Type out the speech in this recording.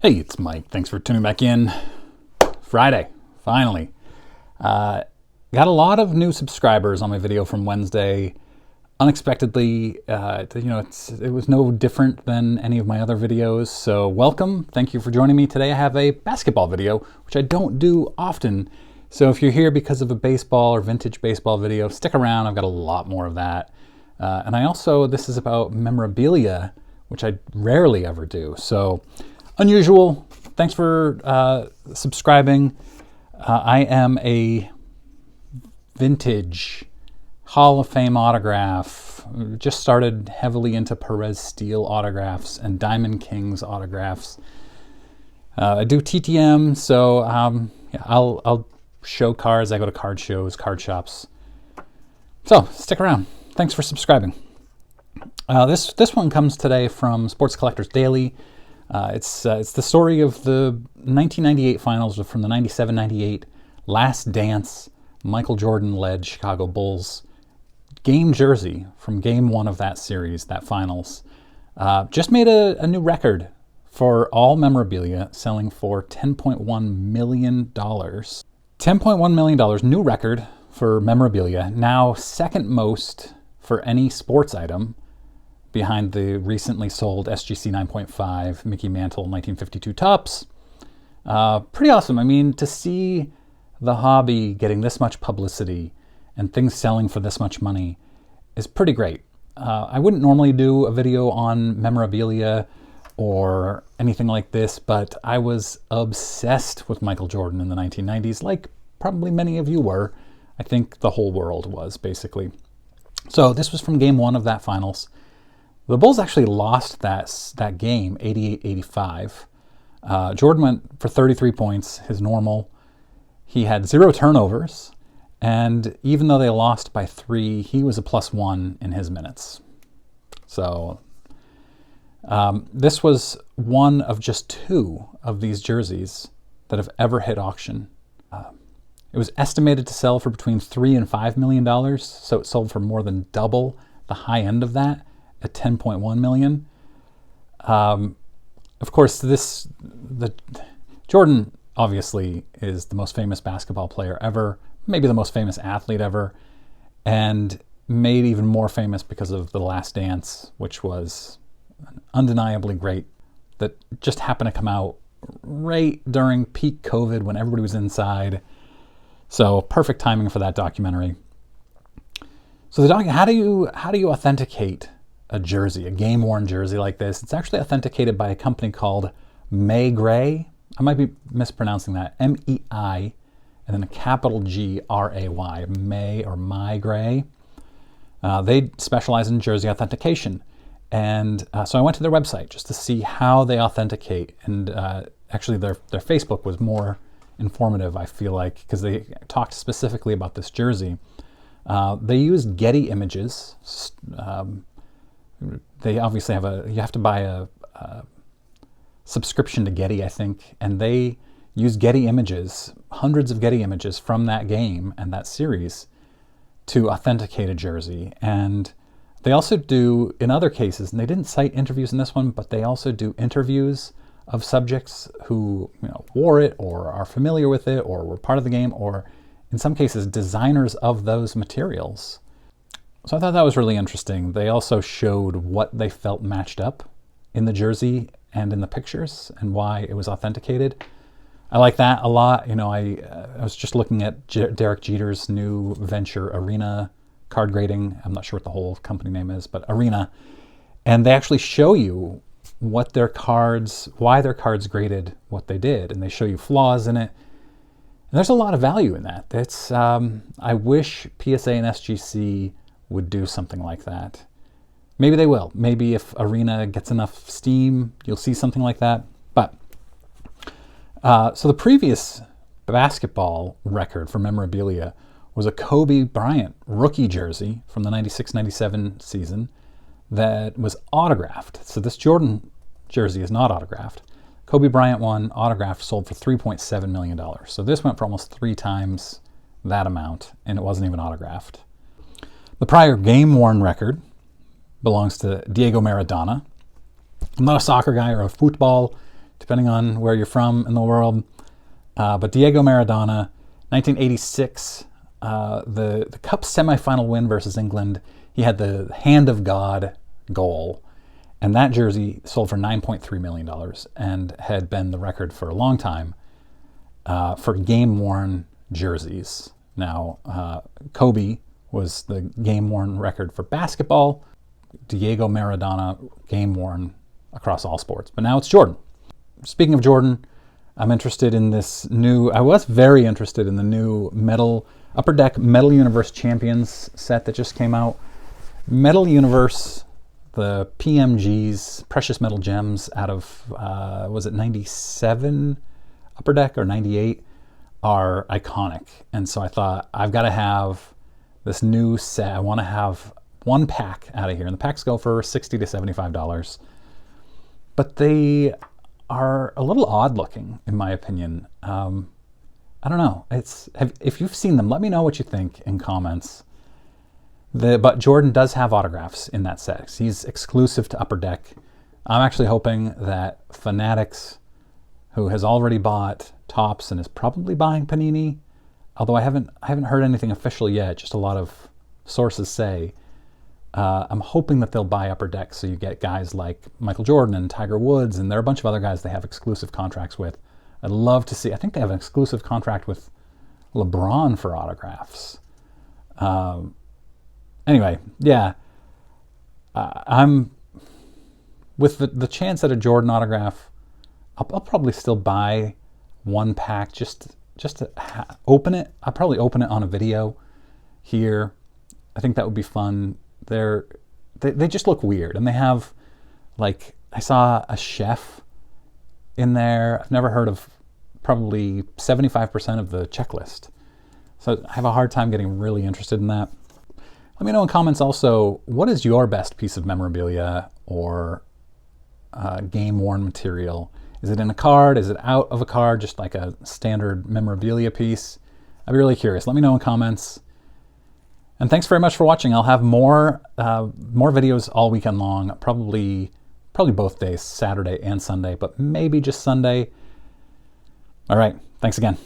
Hey, it's Mike. Thanks for tuning back in. Friday, finally. Got a lot of new subscribers on my video from Wednesday. Unexpectedly, it was no different than any of my other videos. So welcome. Thank you for joining me today. I have a basketball video, which I don't do often. So if you're here because of a baseball or vintage baseball video, stick around. I've got a lot more of that. And this is about memorabilia, which I rarely ever do. So unusual. Thanks for subscribing. I am a vintage Hall of Fame autograph. Just started heavily into Perez Steel autographs and Diamond Kings autographs. I do TTM, so I'll show cards. I go to card shows, card shops. So stick around. Thanks for subscribing. This one comes today from Sports Collectors Daily. It's the story of the 1998 finals from the 97-98 Last Dance Michael Jordan-led Chicago Bulls game jersey from game one of that series, that finals. Just made a new record for all memorabilia, selling for $10.1 million. $10.1 million, new record for memorabilia. Now second most for any sports item, behind the recently sold SGC 9.5 Mickey Mantle 1952 Topps. Pretty awesome. I mean, to see the hobby getting this much publicity and things selling for this much money is pretty great. I wouldn't normally do a video on memorabilia or anything like this, but I was obsessed with Michael Jordan in the 1990s, like probably many of you were. I think the whole world was, basically. So this was from game one of that finals. The Bulls actually lost that game, 88-85. Jordan went for 33 points, his normal. He had 0 turnovers, and even though they lost by 3, he was a +1 in his minutes. So this was one of just 2 of these jerseys that have ever hit auction. It was estimated to sell for between $3 and $5 million, so it sold for more than double the high end of that, at $10.1 million. Of course, Jordan obviously is the most famous basketball player ever, maybe the most famous athlete ever, and made even more famous because of The Last Dance, which was undeniably great, that just happened to come out right during peak COVID when everybody was inside. So perfect timing for that documentary. So how do you authenticate a jersey, a game-worn jersey like this? It's actually authenticated by a company called May Gray. I might be mispronouncing that. M-E-I, and then a capital G-R-A-Y, May or My Gray. They specialize in jersey authentication. And so I went to their website just to see how they authenticate. And actually their Facebook was more informative, I feel like, because they talked specifically about this jersey. They use Getty Images. They obviously you have to buy a subscription to Getty, I think, and they use Getty Images, hundreds of Getty Images from that game and that series to authenticate a jersey. And they also do, in other cases, and they didn't cite interviews in this one, but they also do interviews of subjects who wore it or are familiar with it or were part of the game, or in some cases designers of those materials. So I thought that was really interesting. They also showed what they felt matched up in the jersey and in the pictures and why it was authenticated. I like that a lot. I was just looking at Derek Jeter's new venture, Arena Card Grading. I'm not sure what the whole company name is, but Arena. And they actually show you why their cards graded what they did. And they show you flaws in it. And there's a lot of value in that. I wish PSA and SGC would do something like that. Maybe they will. Maybe if Arena gets enough steam, you'll see something like that. But so the previous basketball record for memorabilia was a Kobe Bryant rookie jersey from the 96-97 season that was autographed. So this Jordan jersey is not autographed. Kobe Bryant one, autographed, sold for $3.7 million. So this went for almost 3 times that amount, and it wasn't even autographed. The prior game-worn record belongs to Diego Maradona. I'm not a soccer guy or a football depending on where you're from in the world. But Diego Maradona, 1986, the Cup semifinal win versus England. He had the Hand of God goal, and that jersey sold for $9.3 million and had been the record for a long time for game-worn jerseys. Now, Kobe was the game-worn record for basketball. Diego Maradona, game-worn across all sports. But now it's Jordan. Speaking of Jordan, I was very interested in the new Upper Deck Metal Universe Champions set that just came out. Metal Universe, the PMGs, Precious Metal Gems out of, was it 97 Upper Deck or 98, are iconic. And so I thought, I've got to have this new set. I want to have one pack out of here. And the packs go for $60 to $75. But they are a little odd looking, in my opinion. I don't know. If you've seen them, let me know what you think in comments. But Jordan does have autographs in that set. He's exclusive to Upper Deck. I'm actually hoping that Fanatics, who has already bought Topps and is probably buying Panini, although I haven't heard anything official yet, just a lot of sources say, I'm hoping that they'll buy Upper Deck so you get guys like Michael Jordan and Tiger Woods, and there are a bunch of other guys they have exclusive contracts with. I'd love to see. I think they have an exclusive contract with LeBron for autographs. Anyway, yeah. I'm with the chance at a Jordan autograph. I'll probably still buy one pack just to open it. I'll probably open it on a video here. I think that would be fun. They just look weird, and they have, like, I saw a chef in there. I've never heard of probably 75% of the checklist, so I have a hard time getting really interested in that. Let me know in comments also, what is your best piece of memorabilia or game-worn material? Is it in a card? Is it out of a card, just like a standard memorabilia piece? I'd be really curious. Let me know in comments. And thanks very much for watching. I'll have more videos all weekend long, probably both days, Saturday and Sunday, but maybe just Sunday. All right, thanks again.